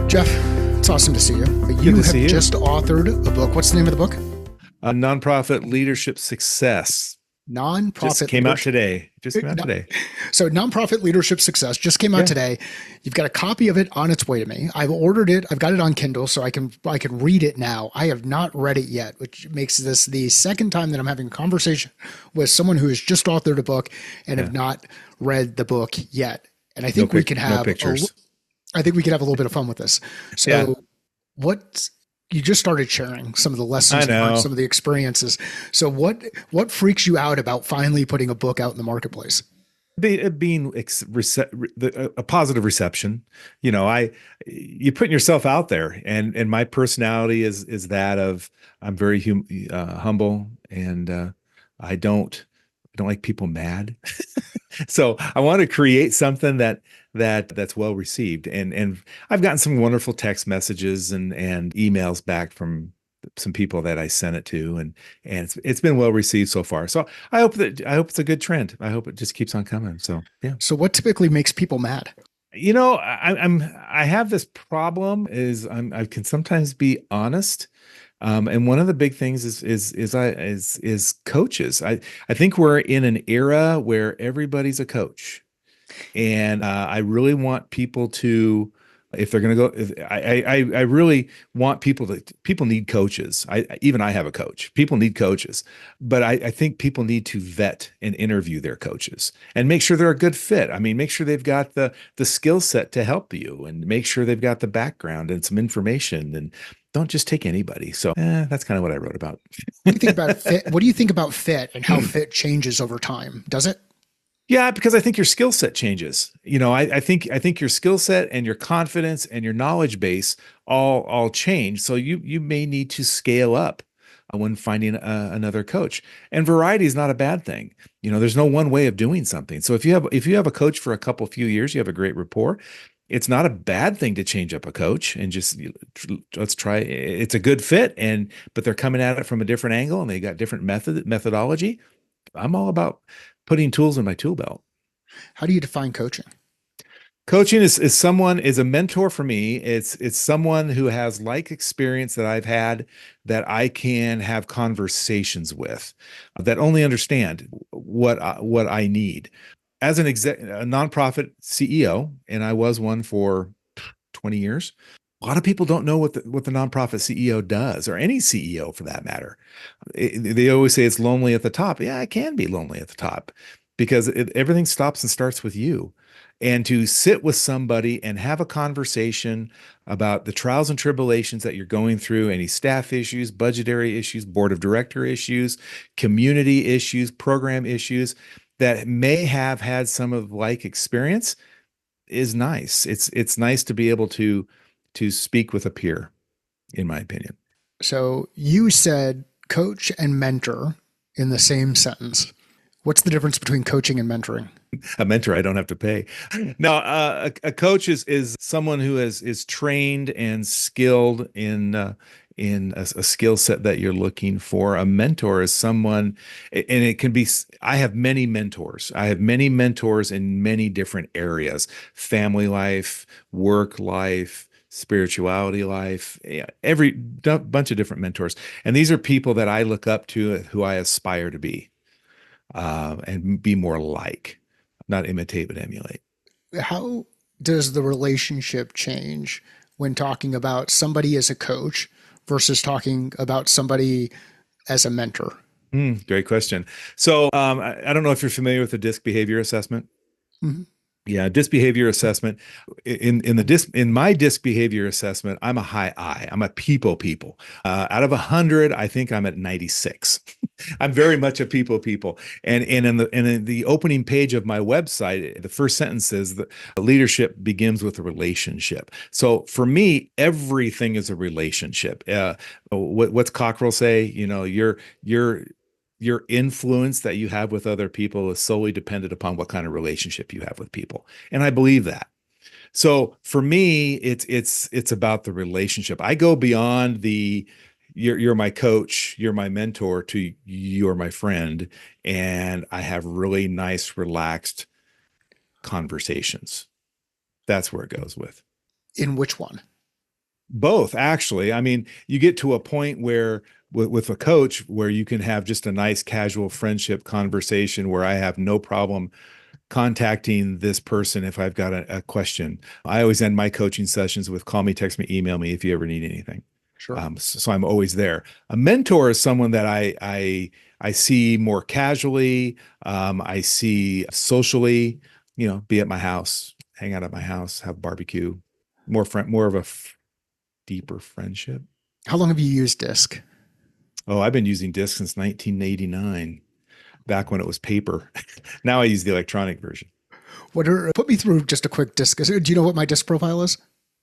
Jeff, it's awesome to see you. Good You to have see you. just authored a book. What's the name of the book? Nonprofit leadership success just Nonprofit came out Leadership. today. Just came out No- today. So, Nonprofit Leadership Success just came out Yeah. today. You've got a copy of it on its way to me. I've ordered it. I've got it on Kindle, so I can read it now. I have not read it yet, which makes this the second time that I'm having a conversation with someone who has just authored a book and have Yeah. not read the book yet. And I No think we can no have pictures. I think we could have a little bit of fun with this. Yeah. So, what you just started sharing some of the I lessons learned, know. some of the experiences. So, what freaks you out about finally putting a book out in the marketplace? Being a positive reception. You putting yourself out there, and my personality is that of I'm very humble, and I don't like people mad. So I want to create something that's well received, and I've gotten some wonderful text messages and emails back from some people that I sent it to, and it's been well received so far. So I hope it's a good trend. I hope it just keeps on coming. So yeah. So, what typically makes people mad? I have this problem is I can sometimes be honest. And one of the big things is coaches. I think we're in an era where everybody's a coach, and I really want people to, if they're going to go, I really want people need coaches. Even I have a coach. People need coaches, but I think people need to vet and interview their coaches and make sure they're a good fit. I mean, make sure they've got the skill set to help you, and make sure they've got the background and some information, and don't just take anybody. So that's kind of what I wrote about. What do you think about fit? What do you think about fit and how fit changes over time? Does it? Yeah, because I think your skill set changes. I think your skill set and your confidence and your knowledge base all change. So you may need to scale up when finding another coach. And variety is not a bad thing. There's no one way of doing something. So if you have a coach for a few years, you have a great rapport. It's not a bad thing to change up a coach and just let's try. It's a good fit, but they're coming at it from a different angle and they got different methodology. I'm all about putting tools in my tool belt. How do you define coaching? Coaching is a mentor for me. It's someone who has like experience that I've had that I can have conversations with that only understand what I need. As a nonprofit CEO, and I was one for 20 years. A lot of people don't know what the nonprofit CEO does, or any CEO for that matter. They always say it's lonely at the top. Yeah, it can be lonely at the top because everything stops and starts with you. And to sit with somebody and have a conversation about the trials and tribulations that you're going through, any staff issues, budgetary issues, board of director issues, community issues, program issues that may have had some of like experience is nice. It's nice to be able to speak with a peer, in my opinion. So, you said coach and mentor in the same sentence. What's the difference between coaching and mentoring? A mentor I don't have to pay. Now, a coach is someone who is trained and skilled in a skill set that you're looking for. A mentor is someone, and it can be. I have many mentors. I have many mentors in many different areas: family life, work life, spirituality life, yeah, every bunch of different mentors. And these are people that I look up to, who I aspire to be, and be more like, not imitate, but emulate. How does the relationship change when talking about somebody as a coach versus talking about somebody as a mentor? Great question. So I don't know if you're familiar with the disc behavior assessment. Mhm. Yeah, disc behavior assessment. In my disc behavior assessment, I'm a high I. I'm a people. Out of 100, I think I'm at 96. I'm very much a people. And in the opening page of my website, the first sentence says that leadership begins with a relationship. So for me, everything is a relationship. What's Cockrell say? Your influence that you have with other people is solely dependent upon what kind of relationship you have with people. And I believe that. So for me, it's about the relationship. I go beyond the you're my coach, you're my mentor, to you're my friend, and I have really nice, relaxed conversations. That's where it goes with. In which one? Both, actually. I mean, you get to a point where with a coach where you can have just a nice casual friendship conversation where I have no problem contacting this person if I've got a question. I always end my coaching sessions with call me, text me, email me if you ever need anything. Sure. So I'm always there. A mentor is someone that I see more casually. I see socially, be at my house, hang out at my house, have barbecue, more of a deeper friendship. How long have you used Disc? Oh, I've been using disc since 1989, back when it was paper. Now I use the electronic version. Put me through just a quick Disc. Do you know what my Disc profile is?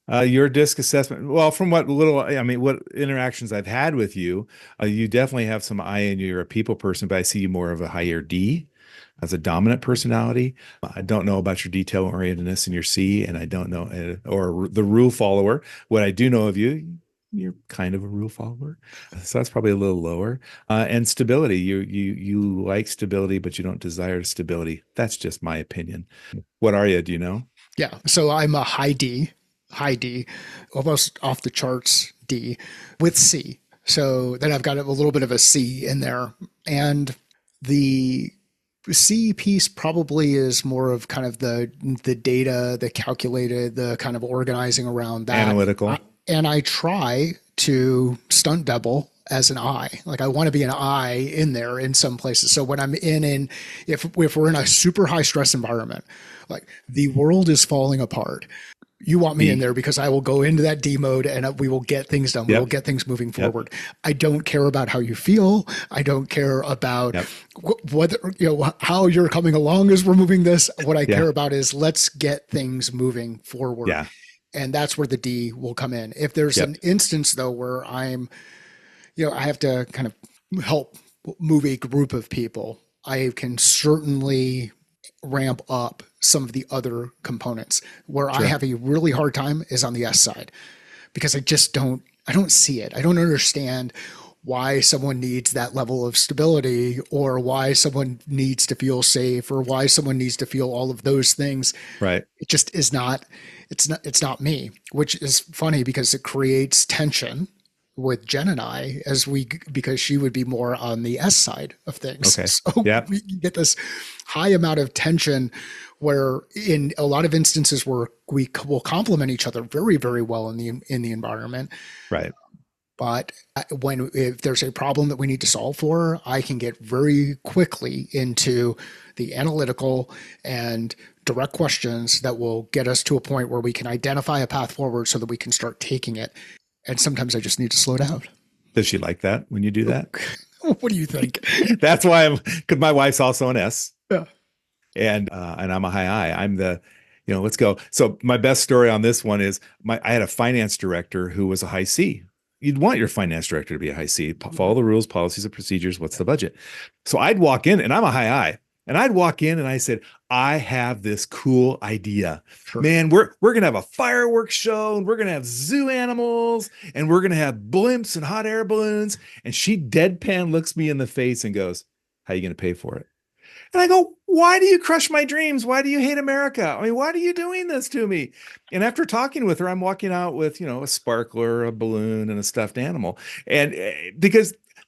Your disc assessment, well, from what little, I mean, what interactions I've had with you, you definitely have some I in you. You're a people person, but I see you more of a higher D as a dominant personality. I don't know about your detail orientedness in your C, and I don't know, or the rule follower. What I do know of you, you're kind of a rule follower, so that's probably a little lower. And stability, you like stability, but you don't desire stability. That's just my opinion. What are you? Do you know? Yeah. So I'm a high D, almost off the charts D with C. So then I've got a little bit of a C in there. And the C piece probably is more of kind of the data, the calculated, the kind of organizing around that. Analytical. And I try to stunt double as an I. Like I want to be an I in there in some places. So when I'm if we're in a super high stress environment, like the world is falling apart, you want me in B. there because I will go into that D mode and we will get things done. We will Yep. get things moving Yep. forward. I don't care about how you feel. I don't care about Yep. whether, how you're coming along as we're moving this. What I care Yeah. about is let's get things moving forward. Yeah. And that's where the D will come in. If there's Yep. an instance though, where I have to kind of help move a group of people, I can certainly ramp up some of the other components. Where I Sure. have a really hard time is on the S side because I don't see it. I don't understand why someone needs that level of stability or why someone needs to feel safe or why someone needs to feel all of those things. Right. It just is not it's not me, which is funny because it creates tension with Jen and I because she would be more on the S side of things. Okay. So Yep. we get this high amount of tension where in a lot of instances where we will complement each other very, very well in the environment. Right. But if there's a problem that we need to solve for, I can get very quickly into the analytical and direct questions that will get us to a point where we can identify a path forward so that we can start taking it. And sometimes I just need to slow down. Does she like that when you do that? What do you think? That's why because my wife's also an S, Yeah, and I'm a high I. I'm the, let's go. So my best story on this one is I had a finance director who was a high C. You'd want your finance director to be a high C, follow the rules, policies, and procedures. What's the budget? So I'd walk in, and I'm a high I, and I'd walk in, and I said, I have this cool idea, sure. man. We're gonna have a fireworks show, and we're gonna have zoo animals, and we're gonna have blimps and hot air balloons. And she deadpan looks me in the face and goes, "How are you gonna pay for it?" And I go, why do you crush my dreams? Why do you hate America? I mean, why are you doing this to me? And after talking with her, I'm walking out with, a sparkler, a balloon, and a stuffed animal. And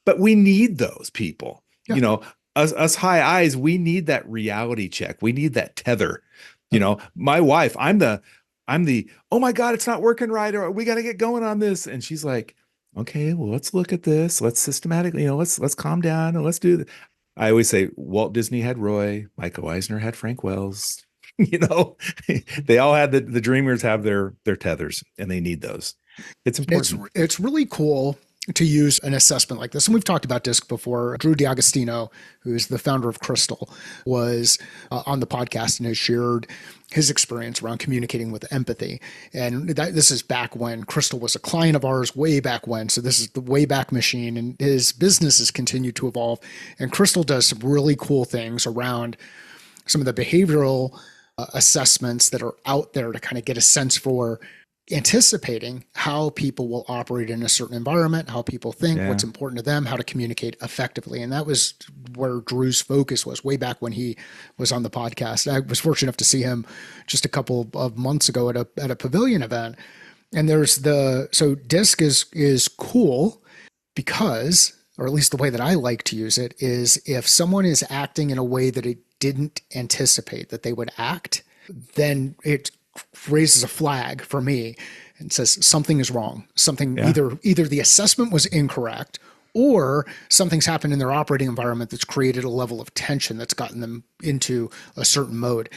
but we need those people, Yeah. us high eyes, we need that reality check. We need that tether. My wife, I'm the, oh my God, it's not working right. Or we got to get going on this. And she's like, okay, well, let's look at this. Let's systematically, let's calm down and let's do this. I always say Walt Disney had Roy, Michael Eisner had Frank Wells. You know, they all had the dreamers have their tethers, and they need those. It's important. It's really cool to use an assessment like this. And we've talked about DISC before. Drew D'Agostino, who's the founder of Crystal, was on the podcast and has shared his experience around communicating with empathy. And this is back when Crystal was a client of ours, way back when. So this is the way back machine, and his business has continued to evolve. And Crystal does some really cool things around some of the behavioral assessments that are out there to kind of get a sense for anticipating how people will operate in a certain environment, how people think, Yeah. what's important to them, how to communicate effectively. And that was where Drew's focus was way back when he was on the podcast. I was fortunate enough to see him just a couple of months ago at a pavilion event. And there's the so disc is cool because, or at least the way that I like to use it is if someone is acting in a way that it didn't anticipate that they would act, then it raises a flag for me and says something is wrong. Something Yeah. either the assessment was incorrect or something's happened in their operating environment that's created a level of tension that's gotten them into a certain mode.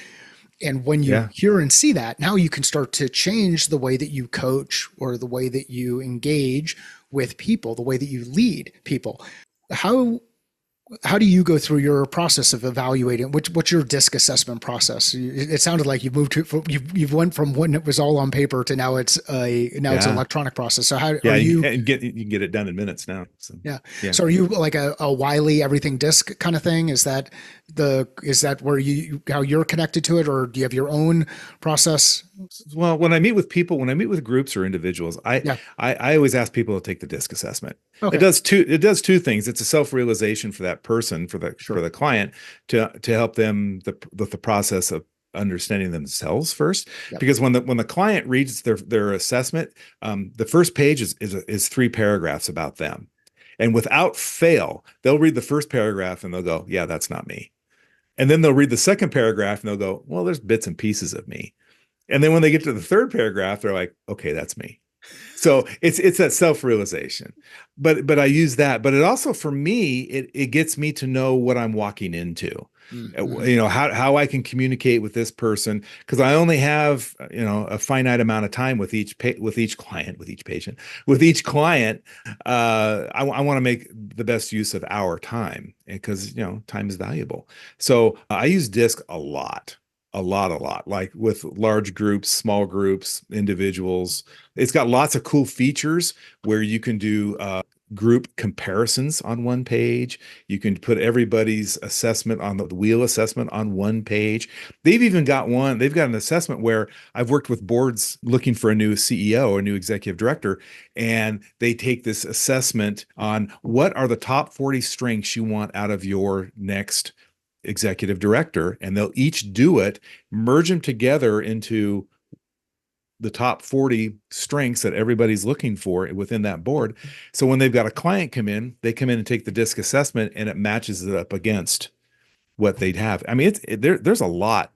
And when you Yeah. hear and see that, now you can start to change the way that you coach or the way that you engage with people, the way that you lead people. How how do you go through your process of evaluating? What's your disc assessment process? It sounded like you moved to you've went from when it was all on paper to now it's an Yeah. electronic process. So how are Yeah. you? And you can get it done in minutes now. So Yeah. yeah. So are you like a Wiley everything disc kind of thing? Is that where you how you're connected to it, or do you have your own process? Well, when I meet with people, when I meet with groups or individuals, Yeah. I always ask people to take the DISC assessment. Okay. It does two things. It's a self-realization for that person, for Sure. the client to help them with the process of understanding themselves first. Yep. Because when the client reads their assessment, the first page is three paragraphs about them. And without fail, they'll read the first paragraph and they'll go, yeah, that's not me. And then they'll read the second paragraph and they'll go, well, there's bits and pieces of me. And then when they get to the third paragraph, they're like, okay, that's me. So it's that self-realization. But I use that. But it also for me, it gets me to know what I'm walking into. Mm-hmm. You know, how I can communicate with this person because I only have, you know, a finite amount of time with with each client, with each patient, with each client. I want to make the best use of our time because, you know, time is valuable. So I use DISC a lot. A lot, like with large groups, small groups, individuals. It's got lots of cool features where you can do group comparisons on one page. You can put everybody's assessment on the wheel assessment on one page. They've got an assessment where I've worked with boards looking for a new CEO, a new executive director, and they take this assessment on what are the top 40 strengths you want out of your next executive director, and they'll each do it, merge them together into the top 40 strengths that everybody's looking for within that board. So when they've got a client come in, they come in and take the DISC assessment and it matches it up against what they'd have. I mean, there's a lot.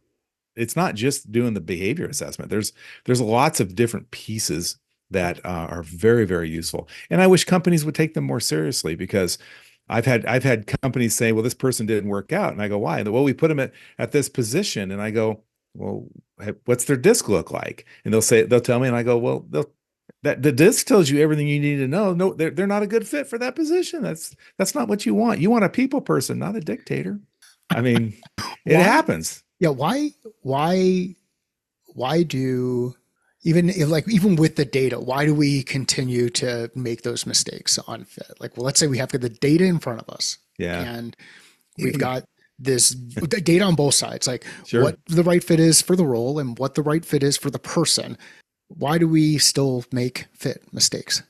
It's not just doing the behavior assessment. There's lots of different pieces that are very, very useful. And I wish companies would take them more seriously because I've had companies say, well, this person didn't work out. And I go, why? Well, we put them at this position. And I go, well, what's their disc look like? And they'll tell me, and I go, well, that the disc tells you everything you need to know. No, they're not a good fit for that position. That's not what you want. You want a people person, not a dictator. I mean, it Why? happens. Yeah. Why? Why do even with the data, why do we continue to make those mistakes on fit? Like, well, let's say we have the data in front of us Yeah. and we've got this data on both sides, like what Sure. the right fit is for the role and what the right fit is for the person. Why do we still make fit mistakes?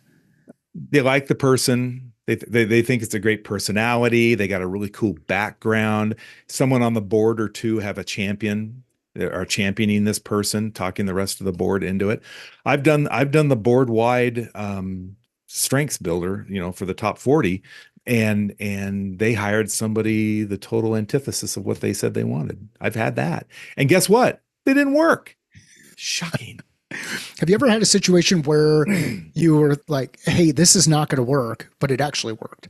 They like the person. They think it's a great personality. They got a really cool background. Someone on the board or two have a champion. They are championing this person, talking the rest of the board into it. I've done the board wide strengths builder, you know, for the top 40, and they hired somebody the total antithesis of what they said they wanted. I've had that, and guess what? They didn't work. Shocking. Have you ever had a situation where you were like, hey, this is not going to work, but it actually worked?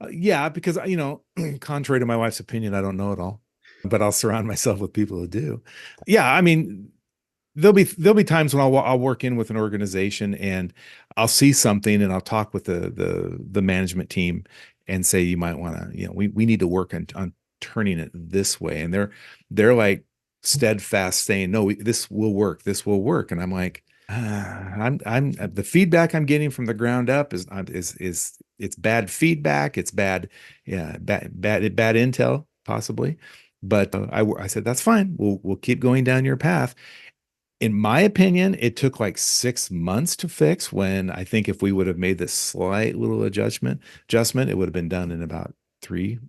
Yeah, because you know, contrary to my wife's opinion, I don't know it all, but I'll surround myself with people who do. Yeah, I mean, there'll be times when I'll work in with an organization and I'll see something and I'll talk with the management team and say you might want to, you know, we need to work on turning it this way, and they're like steadfast saying no, this will work, and I'm like. I'm the feedback I'm getting from the ground up is it's bad feedback. It's bad, yeah, bad intel possibly. But I said that's fine. We'll keep going down your path. In my opinion, it took like 6 months to fix. When I think if we would have made this slight little adjustment, it would have been done in about three.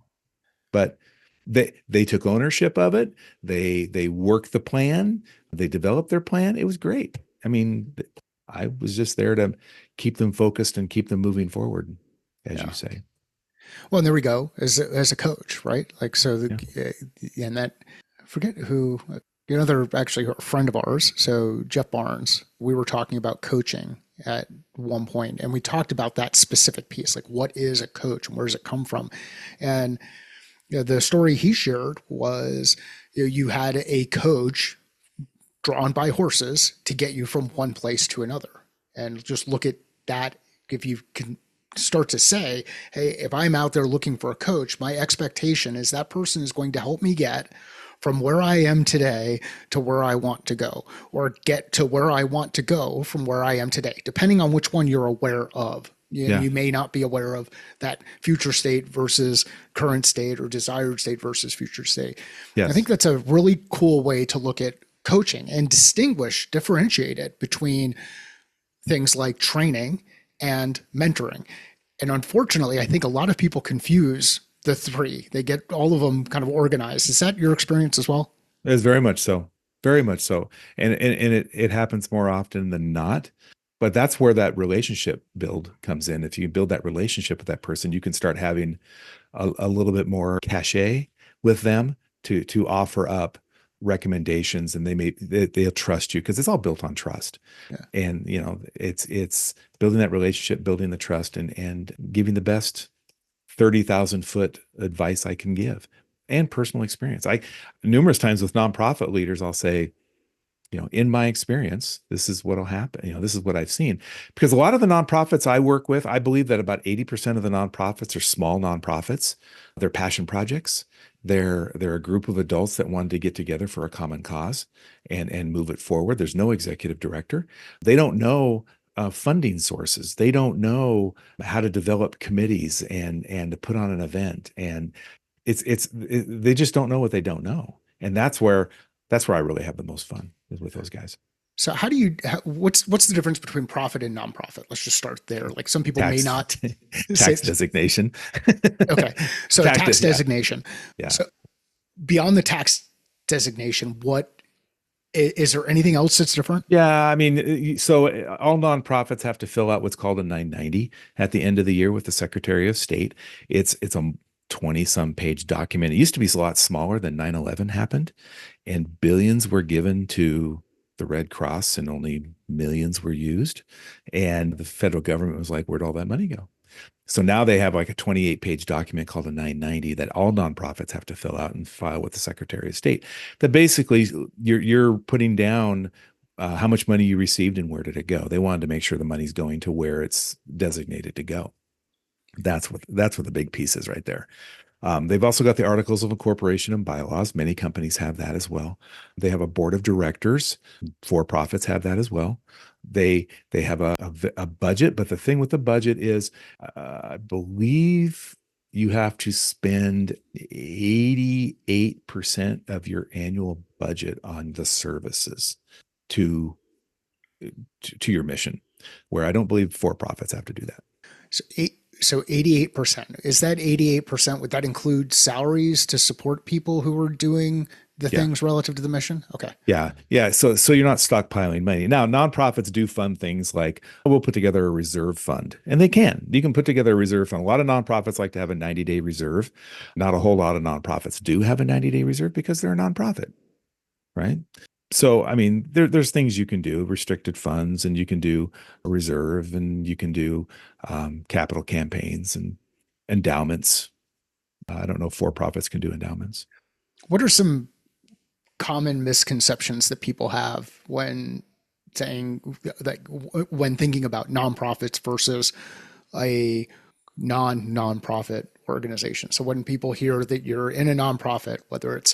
But they took ownership of it. They worked the plan. They developed their plan. It was great. I mean, I was just there to keep them focused and keep them moving forward, as you Yeah. say. Well, and there we go as a coach, right? Like so, Yeah. and that I forget who they're actually a friend of ours. So Jeff Barnes, we were talking about coaching at one point, and we talked about that specific piece, like what is a coach and where does it come from, and the story he shared was you had a coach drawn by horses to get you from one place to another. And just look at that. If you can start to say, hey, if I'm out there looking for a coach, my expectation is that person is going to help me get from where I am today to where I want to go, or get to where I want to go from where I am today, depending on which one you're aware of. Yeah. You may not be aware of that future state versus current state, or desired state versus future state. I think Yes. that's a really cool way to look at coaching and differentiate it between things like training and mentoring. And unfortunately, I think a lot of people confuse the three. They get all of them kind of organized. Is that your experience as well? It's very much so. Very much so. And it happens more often than not. But that's where that relationship build comes in. If you build that relationship with that person, you can start having a little bit more cachet with them to offer up recommendations, and they'll trust you because it's all built on trust. Yeah. And it's building that relationship, building the trust, and giving the best 30,000-foot advice I can give, and personal experience. I numerous times with nonprofit leaders, I'll say, in my experience, this is what'll happen. This is what I've seen. Because a lot of the nonprofits I work with, I believe that about 80% of the nonprofits are small nonprofits. They're passion projects. They're a group of adults that wanted to get together for a common cause and move it forward. There's no executive director. They don't know funding sources. They don't know how to develop committees and to put on an event. And they just don't know what they don't know. And that's where I really have the most fun, is with those guys. So what's the difference between profit and nonprofit? Let's just start there. Like some people may Tax not say, tax designation. okay, so tax Yeah, designation. yeah. So beyond the tax designation, what is there anything else that's different? Yeah, I mean, so all nonprofits have to fill out what's called a 990 at the end of the year with the Secretary of State. It's a 20 some page document. It used to be a lot smaller. Than 9/11 happened, and billions were given to the Red Cross and only millions were used. And the federal government was like, where'd all that money go? So now they have like a 28-page document called a 990 that all nonprofits have to fill out and file with the Secretary of State. That basically you're putting down how much money you received and where did it go. They wanted to make sure the money's going to where it's designated to go. That's what the big piece is right there. They've also got the articles of incorporation and bylaws. Many companies have that as well. They have a board of directors. For-profits have that as well. They have a budget, but the thing with the budget is, I believe you have to spend 88% of your annual budget on the services to to your mission, where I don't believe for-profits have to do that. So 88%. Is that 88%? Would that include salaries to support people who are doing the Yeah. things relative to the mission? Okay. Yeah, yeah. So you're not stockpiling money. Now, nonprofits do fund things like, we'll put together a reserve fund, and they can. You can put together a reserve fund. A lot of nonprofits like to have a 90-day reserve. Not a whole lot of nonprofits do have a 90-day reserve because they're a nonprofit, right? So, I mean, there's things you can do, restricted funds, and you can do a reserve, and you can do capital campaigns and endowments. I don't know if for-profits can do endowments. What are some common misconceptions that people have when saying that when thinking about nonprofits versus a non-nonprofit organization? So when people hear that you're in a nonprofit, whether it's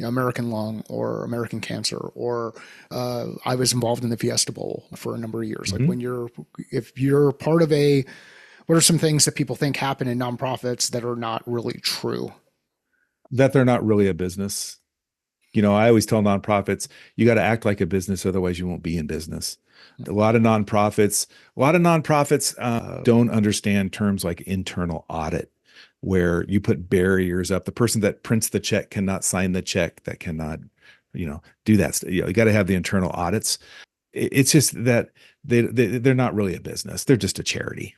American Lung or American Cancer, or I was involved in the Fiesta Bowl for a number of years. Like Mhm. if you're part of what are some things that people think happen in nonprofits that are not really true? That they're not really a business. I always tell nonprofits, you got to act like a business, otherwise you won't be in business. A lot of nonprofits don't understand terms like internal audit, where you put barriers up. The person that prints the check cannot sign the check, that cannot, do that. You got to have the internal audits. It's just that they're not really a business. They're just a charity.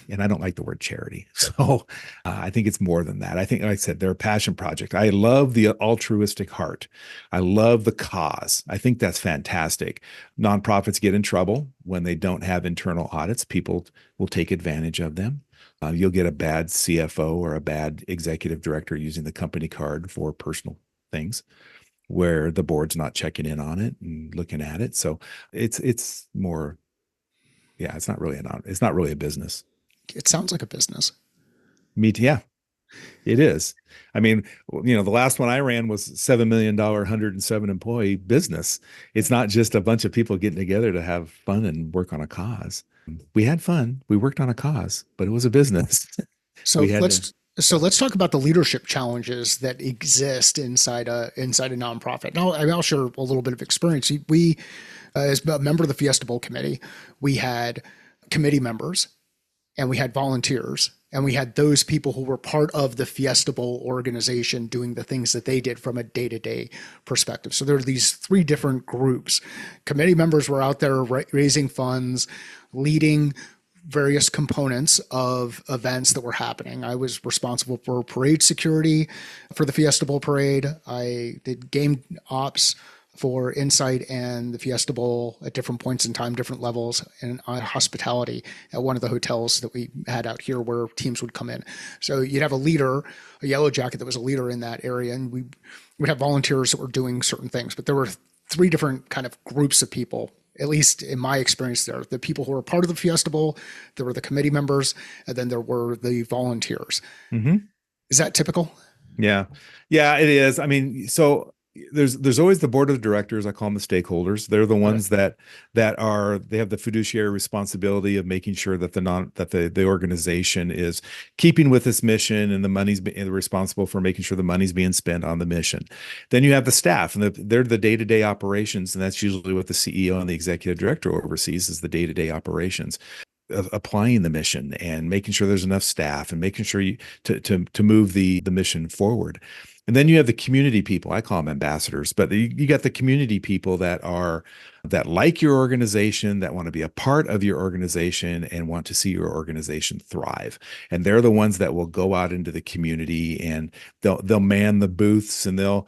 And I don't like the word charity. So I think it's more than that. I think, like I said, they're a passion project. I love the altruistic heart. I love the cause. I think that's fantastic. Nonprofits get in trouble when they don't have internal audits. People will take advantage of them. You'll get a bad CFO or a bad executive director using the company card for personal things where the board's not checking in on it and looking at it. So it's more, yeah, it's not really a business. It sounds like a business. Yeah, it is. I mean, the last one I ran was $7 million, 107 employee business. It's not just a bunch of people getting together to have fun and work on a cause. We had fun. We worked on a cause, but it was a business. We So had to. let's talk about the leadership challenges that exist inside a nonprofit. Now, I mean, I'll share a little bit of experience. We as a member of the Fiesta Bowl committee, we had committee members and we had volunteers and we had those people who were part of the Fiesta Bowl organization doing the things that they did from a day-to-day perspective. So there are these three different groups. Committee members were out there raising funds, leading various components of events that were happening. I was responsible for parade security for the Fiesta Bowl parade. I did game ops for Insight and the Fiesta Bowl at different points in time, different levels, and hospitality at one of the hotels that we had out here where teams would come in. So you'd have a leader, a yellow jacket that was a leader in that area, and we would have volunteers that were doing certain things. But there were three different kind of groups of people, at least in my experience there. The people who were part of the Fiesta Bowl, there were the committee members, and then there were the volunteers. Mhm. Is that typical? Yeah. Yeah, it is. I mean, so there's always the board of directors. I call them the stakeholders. They're the Okay. ones they have the fiduciary responsibility of making sure that the organization is keeping with its mission and the responsible for making sure the money's being spent on the mission. Then you have the staff, and they're the day-to-day operations, and that's usually what the CEO and the executive director oversees is the day-to-day operations of applying the mission and making sure there's enough staff and making sure to move the mission forward. And then you have the community people. I call them ambassadors, but you got the community people that like your organization, that want to be a part of your organization and want to see your organization thrive. And they're the ones that will go out into the community and they'll man the booths and they'll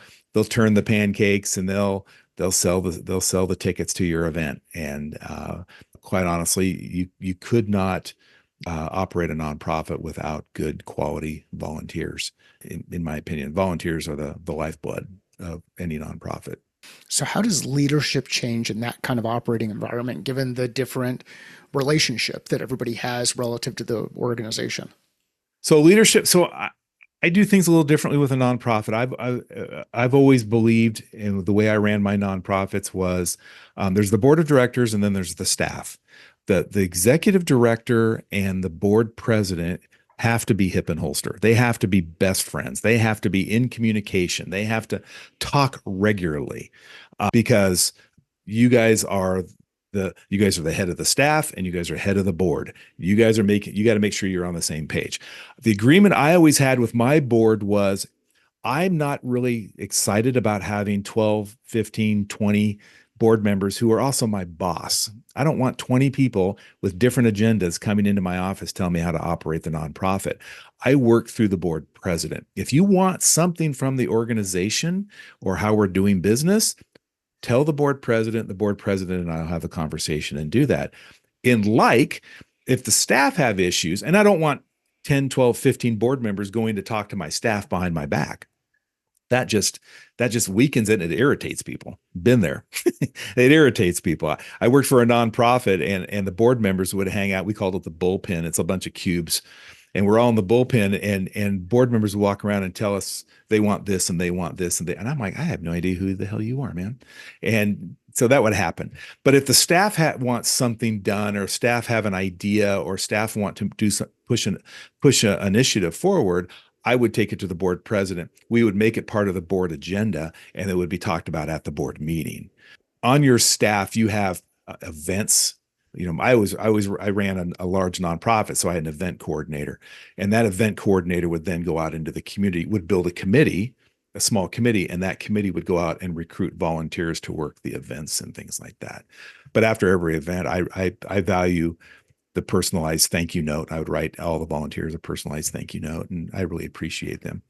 turn the pancakes and they'll sell the tickets to your event. And quite honestly, you could not operate a nonprofit without good quality volunteers. In my opinion, volunteers are the lifeblood of any nonprofit. So, how does leadership change in that kind of operating environment, given the different relationship that everybody has relative to the organization? So leadership. I do things a little differently with a nonprofit. I've always believed in the way I ran my nonprofits was there's the board of directors and then there's the staff. The executive director and the board president have to be hip and holster. They have to be best friends. They have to be in communication. They have to talk regularly because you guys are you guys are the head of the staff and you guys are head of the board. You got to make sure you're on the same page. The agreement I always had with my board was I'm not really excited about having 12, 15, 20 board members who are also my boss. I don't want 20 people with different agendas coming into my office telling me how to operate the nonprofit. I work through the board president. If you want something from the organization or how we're doing business, tell the board president and I'll have a conversation and do that. If the staff have issues, and I don't want 10, 12, 15 board members going to talk to my staff behind my back. That just weakens it and it irritates people. Been there. It irritates people. I worked for a nonprofit and the board members would hang out. We called it the bullpen. It's a bunch of cubes and we're all in the bullpen and board members would walk around and tell us they want this and they want this and I'm like, I have no idea who the hell you are, man. And so that would happen. But if the staff wants something done or staff have an idea or staff want to do push an initiative forward, I would take it to the board president. We would make it part of the board agenda and it would be talked about at the board meeting. On your staff, you have events. I ran a large nonprofit, so I had an event coordinator, and that event coordinator would then go out into the community, would build a committee a small committee, and that committee would go out and recruit volunteers to work the events and things like that. But after every event, I value the personalized thank you note. I would write all the volunteers a personalized thank you note, and I really appreciate them.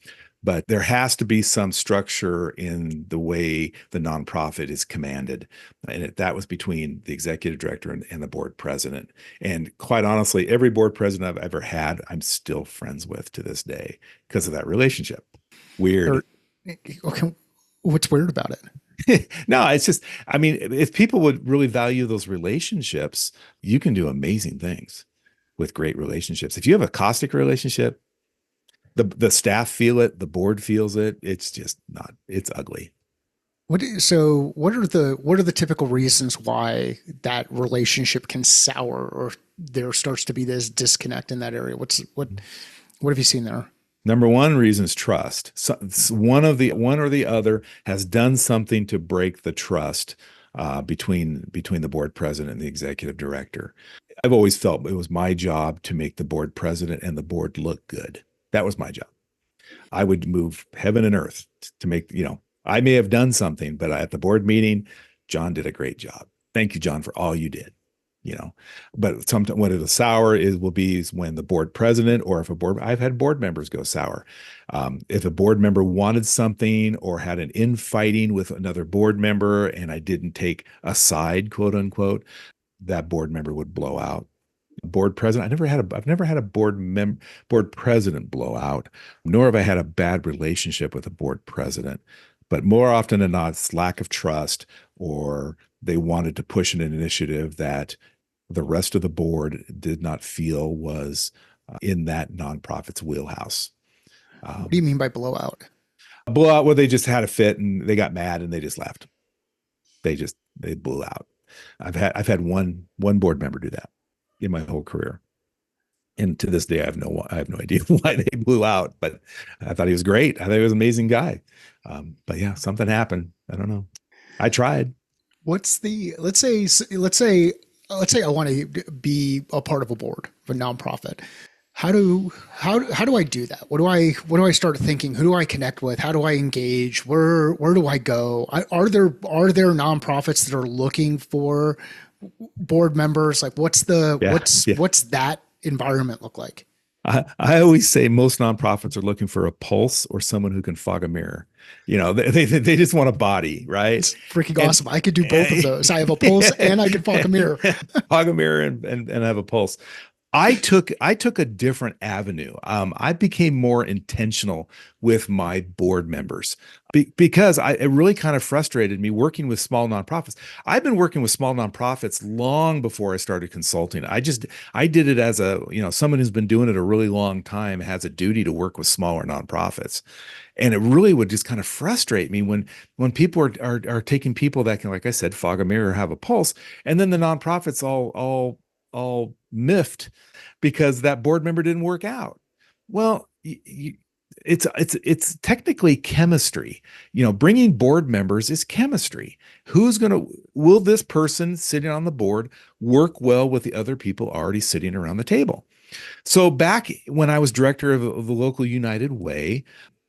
But there has to be some structure in the way the nonprofit is commanded. And that was between the executive director and the board president. And quite honestly, every board president I've ever had, I'm still friends with to this day because of that relationship. Weird. Or okay, what's weird about it? No, it's just, I mean, if people would really value those relationships, you can do amazing things with great relationships. If you have a caustic relationship, the staff feel it, the board feels it. It's just not, it's ugly. So what are the typical reasons why that relationship can sour or there starts to be this disconnect in that area? What have you seen there? Number one reason is trust. So one or the other has done something to break the trust between the board president and the executive director. I've always felt it was my job to make the board president and the board look good. That was my job. I would move heaven and earth to make, I may have done something, but at the board meeting, John did a great job. Thank you, John, for all you did. You know, but sometimes when it'll sour will be when the board president, or if I've had board members go sour. If a board member wanted something or had an infighting with another board member and I didn't take a side, quote unquote, that board member would blow out. Board president, I've never had a board president blow out, nor have I had a bad relationship with a board president. But more often than not, it's lack of trust, or they wanted to push an initiative that the rest of the board did not feel was in that nonprofit's wheelhouse. What do you mean by blowout? A blowout where they just had a fit and they got mad and they just left. They blew out. I've had one board member do that in my whole career. And to this day, I have no idea why they blew out, but I thought he was great. I thought he was an amazing guy. But yeah, something happened. I don't know. I tried. What's the let's say I want to be a part of a board of a nonprofit. How do I do that? What do I start thinking? Who do I connect with? How do I engage? Where do I go? Are there nonprofits that are looking for board members? Like Yeah, yeah. what's that environment look like? I always say most nonprofits are looking for a pulse or someone who can fog a mirror. They just want a body, right? It's freaking And awesome. I could do both of those. I have a pulse and I can fog a mirror. fog a mirror and have a pulse. I took a different avenue. I became more intentional with my board members because it really kind of frustrated me working with small nonprofits. I've been working with small nonprofits long before I started consulting. I did it as someone who's been doing it a really long time, has a duty to work with smaller nonprofits. And it really would just kind of frustrate me when people are taking people that can, like I said, fog a mirror, have a pulse, and then the nonprofits all miffed because that board member didn't work out. Well, it's technically chemistry. Bringing board members is chemistry. Will this person sitting on the board work well with the other people already sitting around the table? So back when I was director of the local United Way,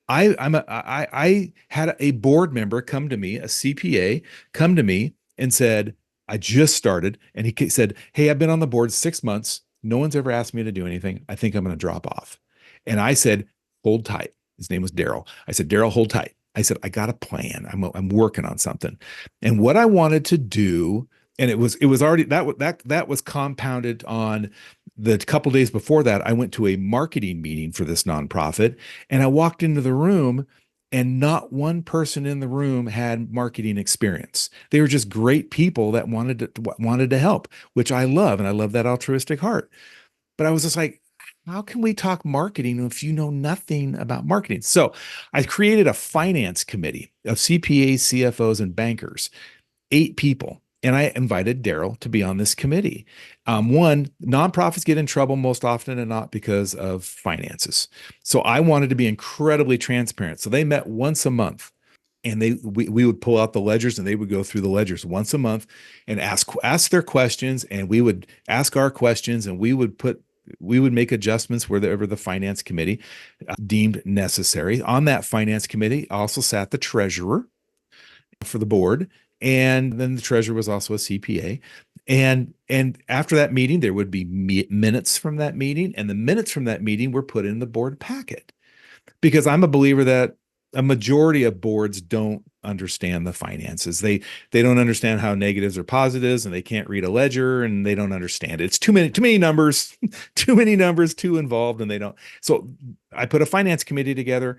I had a board member come to me, a CPA, come to me and said, I just started. And he said, hey, I've been on the board 6 months. No one's ever asked me to do anything. I think I'm going to drop off. And I said, hold tight. His name was Daryl. I said, Daryl, hold tight. I said, I got a plan. I'm working on something. And what I wanted to do, and it was already that was compounded on the couple days before that. I went to a marketing meeting for this nonprofit, and I walked into the room, and not one person in the room had marketing experience. They were just great people that wanted to help, which I love, and I love that altruistic heart. But I was just like, how can we talk marketing if you know nothing about marketing? So I created a finance committee of CPAs, CFOs, and bankers, 8 people. And I invited Daryl to be on this committee. One, nonprofits get in trouble most often and not because of finances. So I wanted to be incredibly transparent. So they met once a month, and we would pull out the ledgers, and they would go through the ledgers once a month and ask their questions, and we would ask our questions, and we would put we would make adjustments wherever the finance committee deemed necessary. On that finance committee also sat the treasurer for the board, and then the treasurer was also a CPA. And after that meeting, there would be minutes from that meeting, and the minutes from that meeting were put in the board packet, because I'm a believer that a majority of boards don't understand the finances. They don't understand how negatives are positives, and they can't read a ledger, and they don't understand it. It's too many numbers, too many numbers, too involved, and they don't. So I put a finance committee together.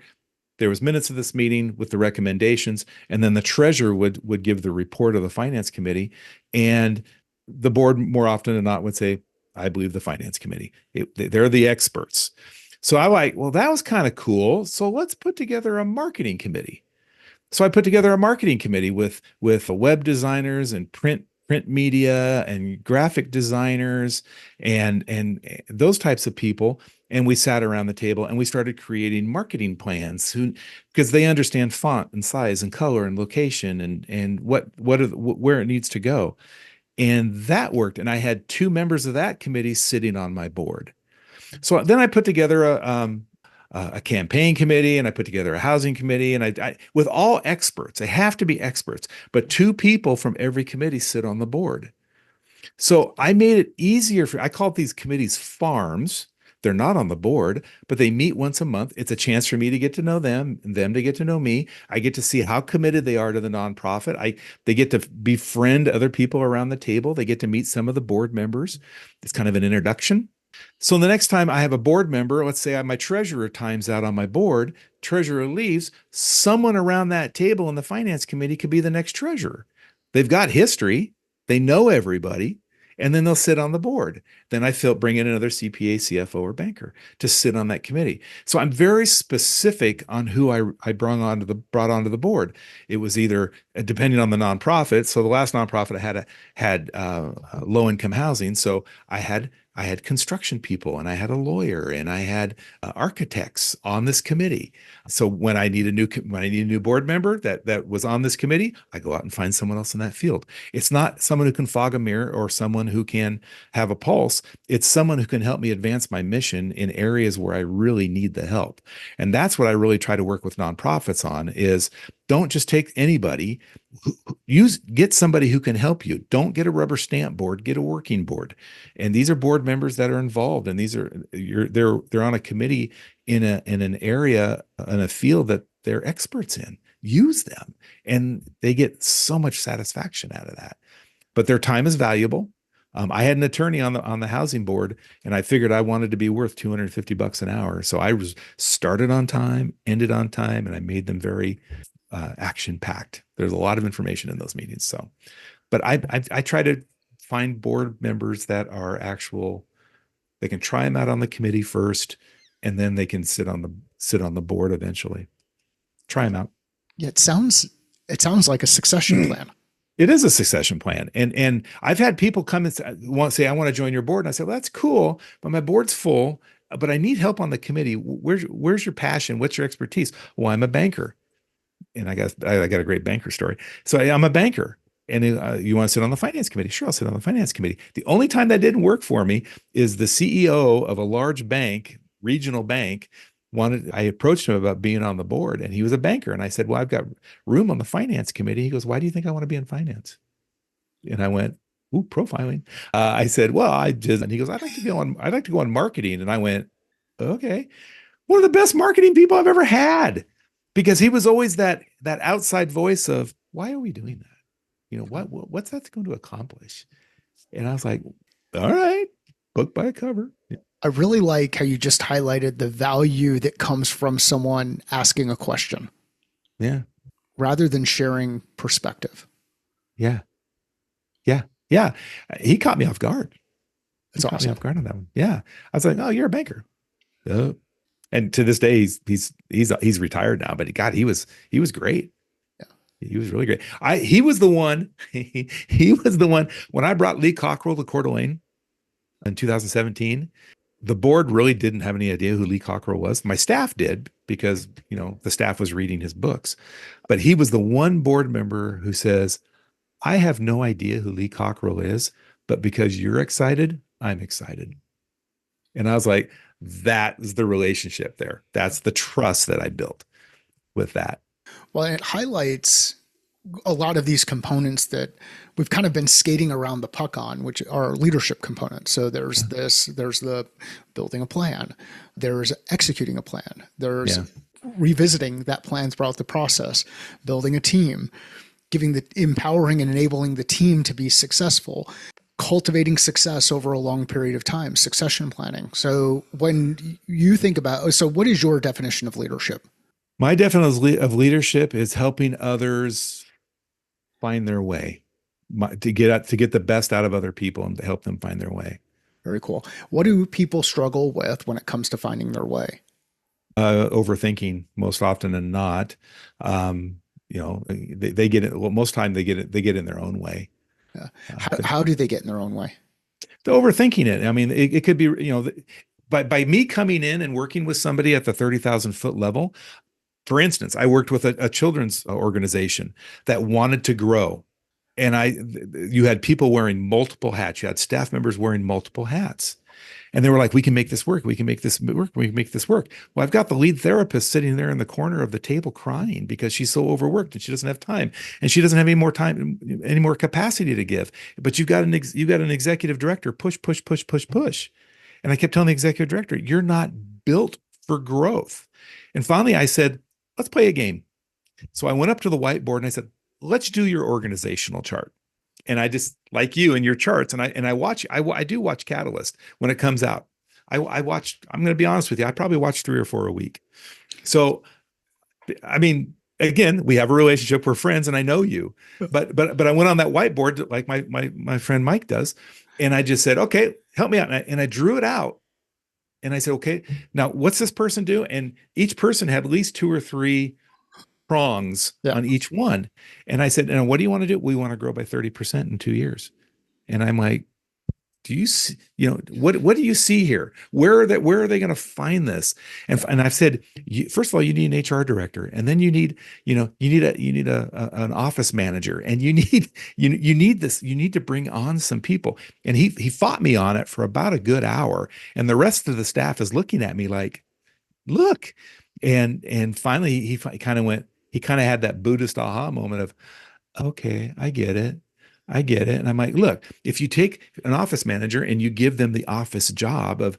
There was minutes of this meeting with the recommendations, and then the treasurer would give the report of the finance committee, and the board more often than not would say, "I believe the finance committee. They're the experts." So I like, well, that was kind of cool. So let's put together a marketing committee. So I put together a marketing committee with web designers and print media and graphic designers and those types of people. And we sat around the table and we started creating marketing plans, who because they understand font and size and color and location and where it needs to go. And that worked. And I had two members of that committee sitting on my board. So then I put together a campaign committee, and I put together a housing committee, and I with all experts. They have to be experts, but two people from every committee sit on the board. So I made it easier I call these committees farms. They're not on the board, but they meet once a month. It's a chance for me to get to know them and them to get to know me. I get to see how committed they are to the nonprofit. They get to befriend other people around the table. They get to meet some of the board members. It's kind of an introduction. So the next time I have a board member, let's say my treasurer times out on my board, treasurer leaves, someone around that table in the finance committee could be the next treasurer. They've got history, they know everybody, and then they'll sit on the board. Then I bring in another CPA, CFO, or banker to sit on that committee. So I'm very specific on who I brought onto the board. It was either depending on the nonprofit. So the last nonprofit I had low income housing. So I had construction people, and I had a lawyer, and I had architects on this committee. So when I need a new board member that was on this committee, I go out and find someone else in that field. It's not someone who can fog a mirror or someone who can have a pulse. It's someone who can help me advance my mission in areas where I really need the help. And that's what I really try to work with nonprofits on is don't just take anybody. Get somebody who can help you. Don't get a rubber stamp board, get a working board. And these are board members that are involved, and they're on a committee in an area in a field that they're experts in. Use them, and they get so much satisfaction out of that. But their time is valuable. I had an attorney on the housing board, and I figured I wanted to be worth $250 an hour. So I was started on time, ended on time, and I made them very action packed. There's a lot of information in those meetings. So, but I try to find board members that are actual. They can try them out on the committee first, and then they can sit on the board eventually. Try them out. Yeah, it sounds like a succession plan. It is a succession plan. And I've had people come and say, I want to join your board. And I said, well, that's cool, but my board's full, but I need help on the committee. Where's your passion? What's your expertise? Well, I'm a banker. And I got a great banker story. So I'm a banker. And you want to sit on the finance committee? Sure, I'll sit on the finance committee. The only time that didn't work for me is the CEO of a large bank, regional bank, I approached him about being on the board, and he was a banker. And I said, well, I've got room on the finance committee. He goes, why do you think I want to be in finance? And I went, ooh, profiling. I said, well, and he goes, I'd like to go on marketing. And I went, okay. One of the best marketing people I've ever had, because he was always that outside voice of, why are we doing that? What's that going to accomplish? And I was like, all right, book by a cover. I really like how you just highlighted the value that comes from someone asking a question Yeah. rather than sharing perspective. Yeah. Yeah. Yeah. He caught me off guard. That's Caught me awesome. off guard on that one. Yeah. I was like, oh, you're a banker. And to this day, he's retired now, but God, he was great. Yeah. He was really great. He was the one, he was the one when I brought Lee Cockrell to Coeur d'Alene in 2017. The board really didn't have any idea who Lee Cockrell was. My staff did, because, the staff was reading his books, but he was the one board member who says, I have no idea who Lee Cockrell is, but because you're excited, I'm excited. And I was like, that is the relationship there. That's the trust that I built with that. Well, it highlights a lot of these components that we've kind of been skating around the puck on, which are leadership components. So there's the building a plan, there's executing a plan, there's Yeah. revisiting that plan throughout the process, building a team, empowering and enabling the team to be successful, cultivating success over a long period of time, succession planning. So when you think about, so what is your definition of leadership? My definition of leadership is helping others find their way, to get the best out of other people and to help them find their way. Very cool. What do people struggle with when it comes to finding their way? Overthinking most often than not. They get it. Well, most time they get in their own way. Yeah. The How do they get in their own way? overthinking it. I mean, it could be, by me coming in and working with somebody at the 30,000 foot level. For instance, I worked with a children's organization that wanted to grow. And you had people wearing multiple hats. You had staff members wearing multiple hats. And they were like, we can make this work. We can make this work. We can make this work. Well, I've got the lead therapist sitting there in the corner of the table crying because she's so overworked and she doesn't have time and she doesn't have any more time, any more capacity to give. But you've got an executive director, push, push, push, push, push. And I kept telling the executive director, you're not built for growth. And finally I said, let's play a game. So I went up to the whiteboard and I said, let's do your organizational chart. And I just like you and your charts, and I do watch Catalyst when it comes out. I watch. I'm going to be honest with you. I probably watch 3 or 4 a week. So, I mean, again, we have a relationship. We're friends, and I know you. But I went on that whiteboard like my friend Mike does, and I just said, okay, help me out, and I drew it out, and I said, okay, now what's this person do? And each person had at least 2 or 3 prongs Yeah. on each one. And I said, and what do you want to do? We want to grow by 30% in 2 years. And I'm like, do you see, what do you see here? Where are they going to find this? And I've said, first of all, you need an HR director, and then you need an office manager, and you need this, you need to bring on some people. And he fought me on it for about a good hour. And the rest of the staff is looking at me like, look. And finally he kind of went, he kind of had that Buddhist aha moment of, okay, I get it. I get it. And I'm like, look, if you take an office manager and you give them the office job of,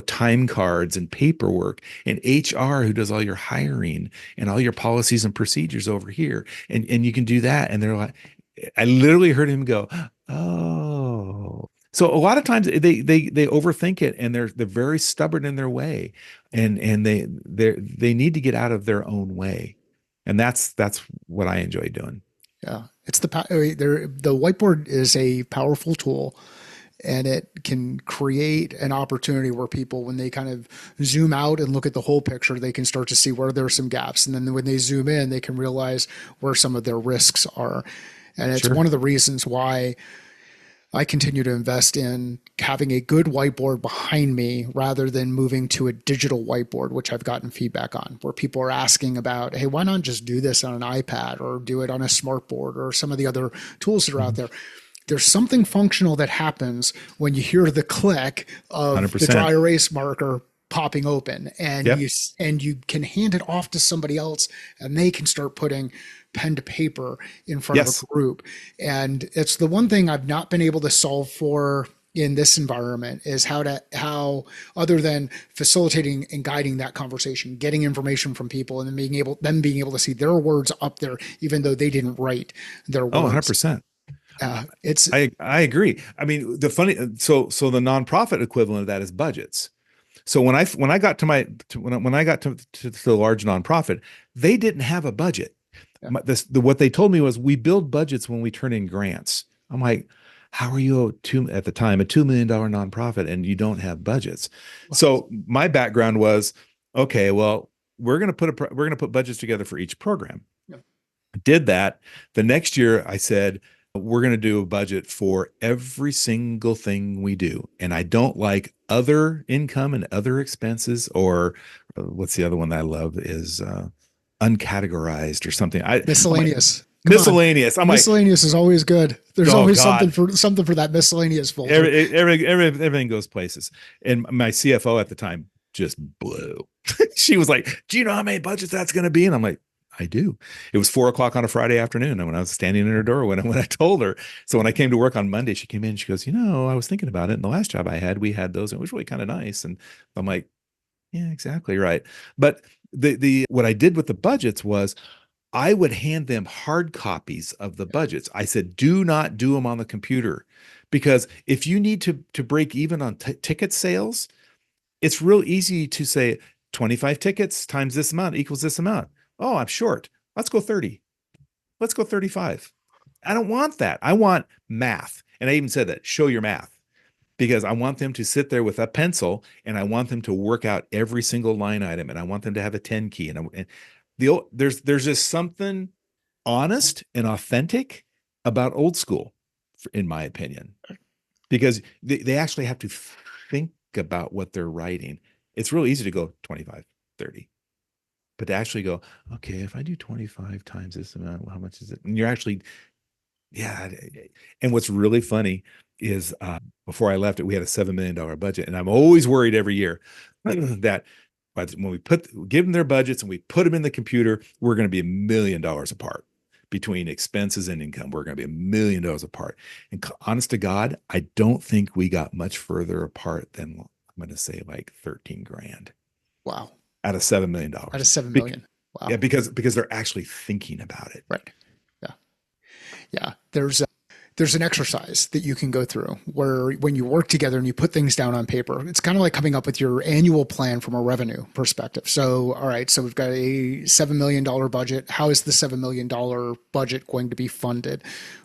time cards and paperwork, and HR who does all your hiring and all your policies and procedures over here, and you can do that. And they're like, I literally heard him go, oh. So a lot of times they overthink it, and they're very stubborn in their way, and they need to get out of their own way. And that's what I enjoy doing. Yeah. The whiteboard is a powerful tool, and it can create an opportunity where people, when they kind of zoom out and look at the whole picture, they can start to see where there are some gaps. And then when they zoom in, they can realize where some of their risks are. And it's Sure. one of the reasons why I continue to invest in having a good whiteboard behind me rather than moving to a digital whiteboard, which I've gotten feedback on, where people are asking about, hey, why not just do this on an iPad or do it on a smart board or some of the other tools that are out Mhm. there? There's something functional that happens when you hear the click of the dry 100%. erase marker popping open, and Yep. you can hand it off to somebody else, and they can start putting pen to paper in front of a Yes. group. And it's the one thing I've not been able to solve for in this environment, is how other than facilitating and guiding that conversation, getting information from people, and then being able to see their words up there even though they didn't write their Oh, words. 100%. It's I agree. I mean, so the nonprofit equivalent of that is budgets. So when I got to when I got to the large nonprofit, they didn't have a budget. Yeah. What they told me was, we build budgets when we turn in grants. I'm like, how are you at the time a $2 million nonprofit and you don't have budgets? So my background was, okay, well, we're going to put budgets together for each program. Yeah. Did that. The next year I said, we're going to do a budget for every single thing we do. And I don't like other income and other expenses, or what's the other one that I love is uncategorized or something. I'm like, miscellaneous. Come on. Miscellaneous. I'm like, Miscellaneous is always good. There's oh always something God. for that miscellaneous folder. Everything goes places. And my CFO at the time just blew. She was like, "Do you know how many budgets that's going to be?" And I'm like, "I do." It was 4 o'clock on a Friday afternoon, and when I was standing in her door, when I told her, so when I came to work on Monday, she came in. She goes, I was thinking about it. And the last job I had, we had those, and it was really kind of nice. And I'm like, "Yeah, exactly right." But the what I did with the budgets was I would hand them hard copies of the budgets. I said, do not do them on the computer because if you need to break even on ticket sales, it's real easy to say 25 tickets times this amount equals this amount. Oh, I'm short. Let's go 30. Let's go 35. I don't want that. I want math. And I even said that, show your math because I want them to sit there with a pencil and I want them to work out every single line item and I want them to have a 10 key and there's just something honest and authentic about old school, in my opinion, because they actually have to think about what they're writing. It's real easy to go 25, 30, but to actually go, okay, if I do 25 times this amount, how much is it? And you're actually, yeah. And what's really funny is before I left it, we had a $7 million budget. And I'm always worried every year that when we give them their budgets and we put them in the computer, we're going to be $1 million apart between expenses and income. We're going to be $1 million apart. And honest to God, I don't think we got much further apart than I'm going to say like 13 grand Wow. out of $7 million. Out of 7 million. Yeah, Wow. because they're actually thinking about it. Right. Yeah. Yeah. There's an exercise that you can go through where when you work together and you put things down on paper, it's kind of like coming up with your annual plan from a revenue perspective. So, all right, so we've got a $7 million budget. How is the $7 million budget going to be funded?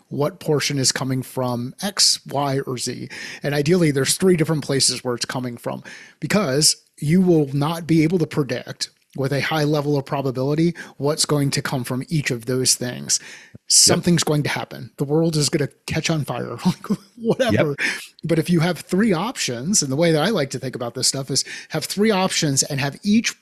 What portion is coming from X, Y, or Z? And ideally, there's three different places where it's coming from because you will not be able to predict with a high level of probability what's going to come from each of those things. Yep. Something's going to happen. The world is going to catch on fire, whatever. Yep. But if you have three options, and the way that I like to think about this stuff is have three options and have each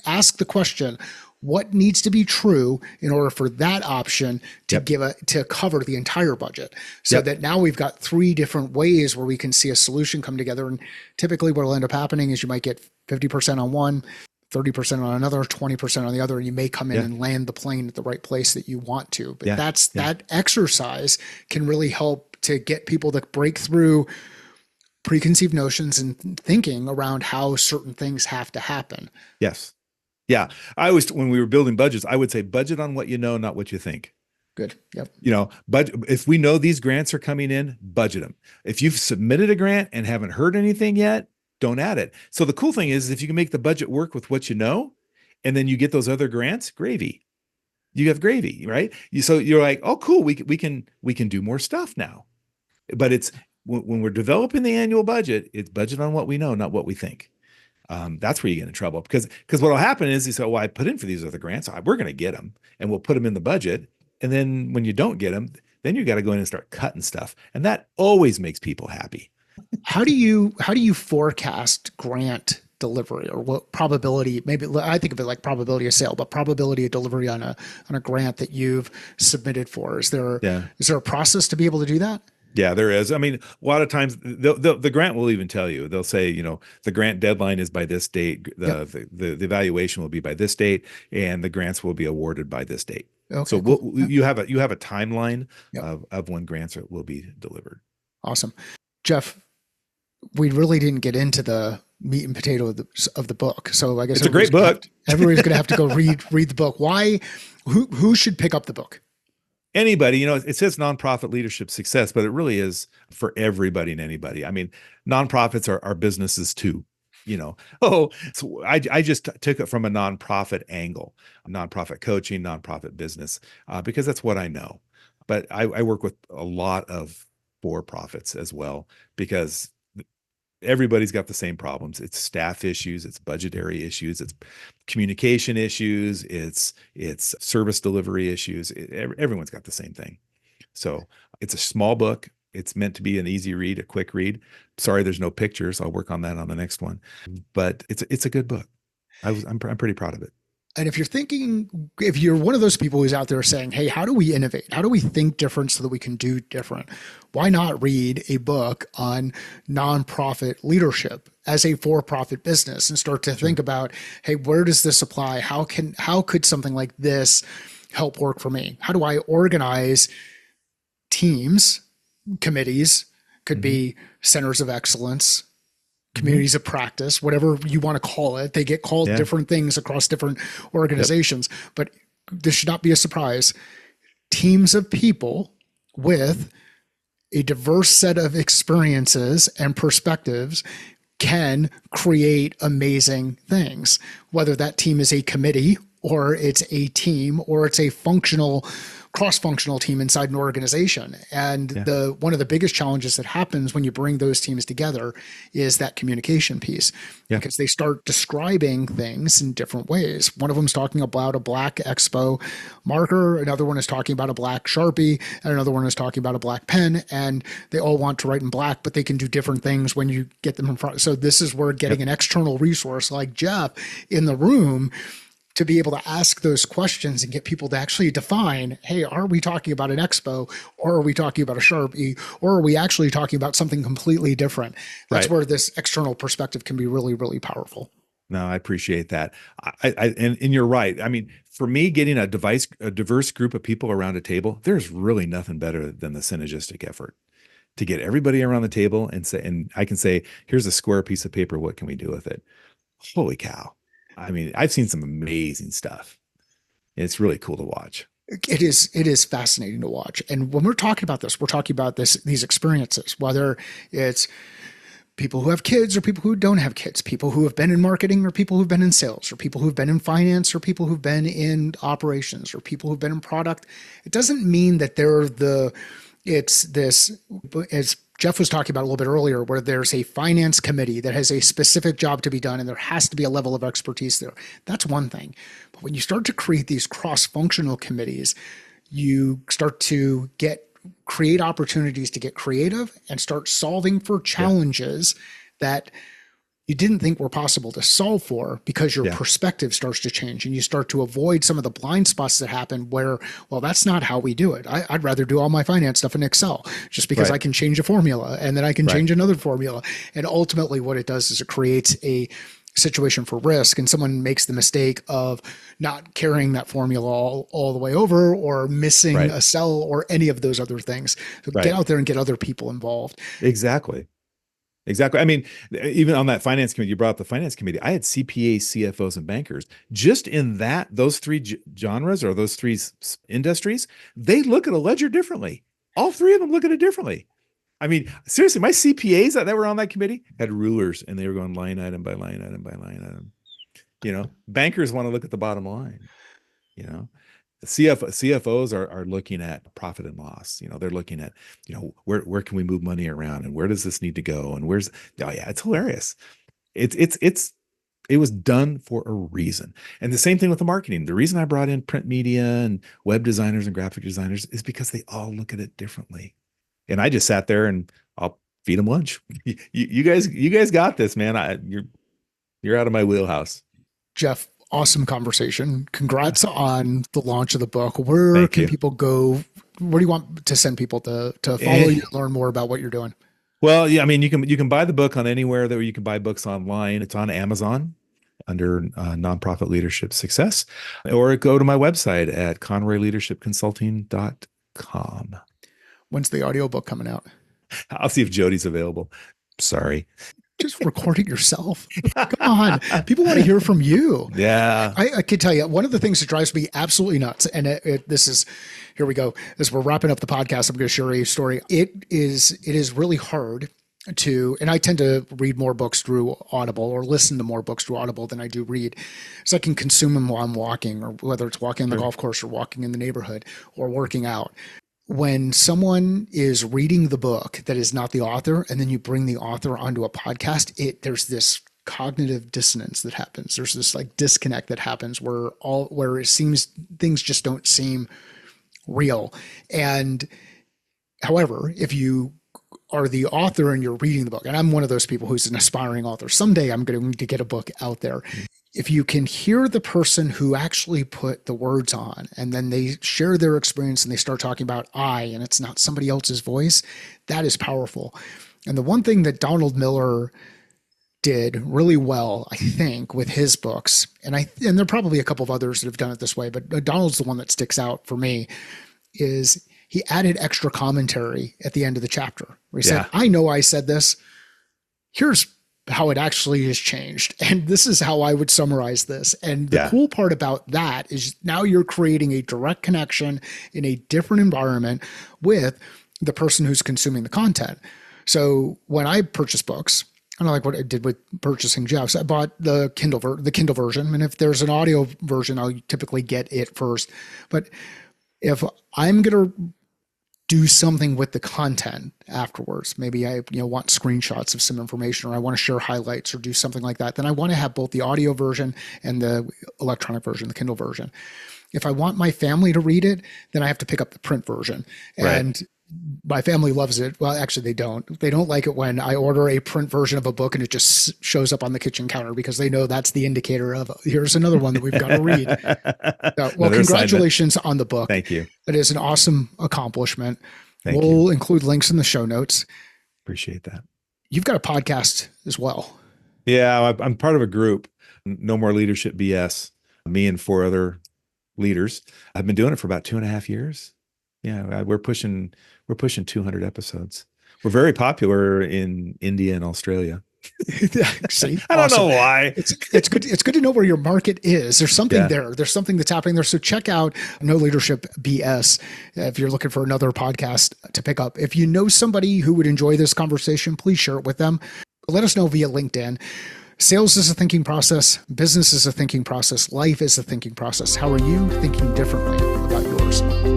ask the question, what needs to be true in order for that option to Yep. to cover the entire budget, so Yep. that now we've got three different ways where we can see a solution come together. And typically what will end up happening is you might get 50% on one, 30% on another, 20% on the other, and you may come in Yeah. and land the plane at the right place that you want to. But Yeah. Yeah. that exercise can really help to get people to break through preconceived notions and thinking around how certain things have to happen. Yes. Yeah. I always, when we were building budgets, I would say budget on what you know, not what you think. Good. Yep. But if we know these grants are coming in, budget them. If you've submitted a grant and haven't heard anything yet, don't add it. So the cool thing is if you can make the budget work with what you know, and then you get those other grants, gravy. You have gravy, right? So you're like, oh, cool. We can do more stuff now. But it's when we're developing the annual budget, it's budget on what we know, not what we think. That's where you get in trouble because what will happen is you say, well, I put in for these other grants. We're going to get them and we'll put them in the budget. And then when you don't get them, then you got to go in and start cutting stuff. And that always makes people happy. How do you forecast grant delivery, or what probability? Maybe I think of it like probability of sale, but probability of delivery on a grant that you've submitted for. Yeah. Is there a process to be able to do that? Yeah, there is. I mean, a lot of times the grant will even tell you. They'll say, the grant deadline is by this date. Yep. The evaluation will be by this date, and the grants will be awarded by this date. So Okay. Cool. Yep. you have a timeline Yep. of when grants will be delivered. Awesome, Jeff. We really didn't get into the meat and potato of the book, so I guess It's a great book. Everybody's going to have to go read the book. Why? Who should pick up the book? Anybody, it says nonprofit leadership success, but it really is for everybody and anybody. I mean, nonprofits are businesses too. So I just took it from a nonprofit angle, nonprofit coaching, nonprofit business, because that's what I know. But I work with a lot of for-profits as well, because everybody's got the same problems. It's staff issues, it's budgetary issues, it's communication issues, it's service delivery issues. Everyone's got the same thing. So it's a small book. It's meant to be an easy read, a quick read. Sorry, there's no pictures. I'll work on that on the next one. But it's a good book. I'm pretty proud of it. And if you're one of those people who's out there saying, hey, how do we innovate? How do we think different so that we can do different? Why not read a book on nonprofit leadership as a for-profit business and start to think Sure. about, hey, where does this apply? How could something like this help work for me? How do I organize teams, committees, could Hmm. be centers of excellence, Hmm. communities of practice, whatever you want to call it. They get called Yeah. different things across different Yep. organizations, but this should not be a surprise. Teams of people with a diverse set of experiences and perspectives can create amazing things, whether that team is a committee or it's a team or it's a cross-functional team inside an organization. And Yeah. the one of the biggest challenges that happens when you bring those teams together is that communication piece, Yeah. because they start describing things in different ways. One of them is talking about a black expo marker, another one is talking about a black Sharpie, and another one is talking about a black pen, and they all want to write in black, but they can do different things when you get them in front. So this is where getting Yep. an external resource like Jeff in the room to be able to ask those questions and get people to actually define, hey, are we talking about an expo, or are we talking about a Sharpie, or are we actually talking about something completely different? That's Right. where this external perspective can be really, really powerful. No, I appreciate that. And you're right. I mean, for me, getting a diverse group of people around a table, there's really nothing better than the synergistic effort to get everybody around the table and say, and I can say, here's a square piece of paper. What can we do with it? Holy cow. I mean, I've seen some amazing stuff. It's really cool to watch. It is fascinating to watch. And when we're talking about this, we're talking about these experiences, whether it's people who have kids or people who don't have kids, people who have been in marketing or people who've been in sales or people who've been in finance or people who've been in operations or people who've been in product. It doesn't mean that it's this, as Jeff was talking about a little bit earlier, where there's a finance committee that has a specific job to be done and there has to be a level of expertise there. That's one thing. But when you start to create these cross-functional committees, you start to create opportunities to get creative and start solving for Yeah. challenges that you didn't think were possible to solve for, because your Yeah. perspective starts to change and you start to avoid some of the blind spots that happen where, well, that's not how we do it. I'd rather do all my finance stuff in Excel just because I Right. can change a formula and then I can Right. change another formula. And ultimately, what it does is it creates a situation for risk, and someone makes the mistake of not carrying that formula all the way over, or missing Right. a cell, or any of those other things. So get Right. out there and get other people involved. Exactly. Exactly. I mean, even on that finance committee, you brought up the finance committee. I had CPAs, CFOs, and bankers just in those three genres or those three industries. They look at a ledger differently. All three of them look at it differently. I mean, seriously, my CPAs that were on that committee had rulers and they were going line item by line item by line item. Bankers want to look at the bottom line. You know, CFOs are looking at profit and loss. They're looking at, where can we move money around and where does this need to go? And oh yeah, it's hilarious. It was done for a reason. And the same thing with the marketing. The reason I brought in print media and web designers and graphic designers is because they all look at it differently. And I just sat there and I'll feed them lunch. You guys got this, man. You're out of my wheelhouse. Jeff, awesome conversation. Congrats on the launch of the book. Where Thank can you. people go? Where do you want to send people to follow you, learn more about what you're doing? Well, yeah, I mean, you can buy the book on anywhere that you can buy books online. It's on Amazon under Nonprofit Leadership Success, or go to my website at conroyleadershipconsulting.com. When's the audiobook coming out? I'll see if Jody's available. Sorry. Just record it yourself. Come on. People want to hear from you. Yeah. I can tell you one of the things that drives me absolutely nuts, and this is, here we go. As we're wrapping up the podcast, I'm going to share a story. It is really hard and I tend to read more books through Audible, or listen to more books through Audible than I do read, so I can consume them while I'm walking, or whether it's walking on the Sure. golf course or walking in the neighborhood or working out. When someone is reading the book that is not the author, and then you bring the author onto a podcast, there's this cognitive dissonance that happens. There's this like disconnect that happens where it seems things just don't seem real. And however, if you are the author and you're reading the book, and I'm one of those people who's an aspiring author, someday I'm going to get a book out there. if you can hear the person who actually put the words on and then they share their experience and they start talking about I and it's not somebody else's voice, that is powerful. And the one thing that Donald Miller did really well, I think, with his books, and there are probably a couple of others that have done it this way, but Donald's the one that sticks out for me, is he added extra commentary at the end of the chapter where he said, I know I said this. Here's how it actually has changed. And this is how I would summarize this. And the cool part about that is now you're creating a direct connection in a different environment with the person who's consuming the content. So when I purchase books, I don't like what I did with purchasing Jeff's. I bought the Kindle version. And if there's an audio version, I'll typically get it first. But if I'm going to do something with the content afterwards, maybe I want screenshots of some information, or I want to share highlights or do something like that, then I want to have both the audio version and the electronic version, the Kindle version. If I want my family to read it, then I have to pick up the print version. And my family loves it. Well, actually, they don't. They don't like it when I order a print version of a book and it just shows up on the kitchen counter, because they know that's the indicator of here's another one that we've got to read. Well, congratulations on the book. Thank you. It is an awesome accomplishment. We'll include links in the show notes. Appreciate that. You've got a podcast as well. Yeah, I'm part of a group, No More Leadership BS. Me and 4 other leaders. I've been doing it for about 2.5 years. Yeah, we're pushing 200 episodes. We're very popular in India and Australia. See, I don't know why. It's good. It's good to know where your market is. There's something there. There's something that's happening there. So check out No Leadership BS if you're looking for another podcast to pick up. If you know somebody who would enjoy this conversation, please share it with them. Let us know via LinkedIn. Sales is a thinking process. Business is a thinking process. Life is a thinking process. How are you thinking differently about yours?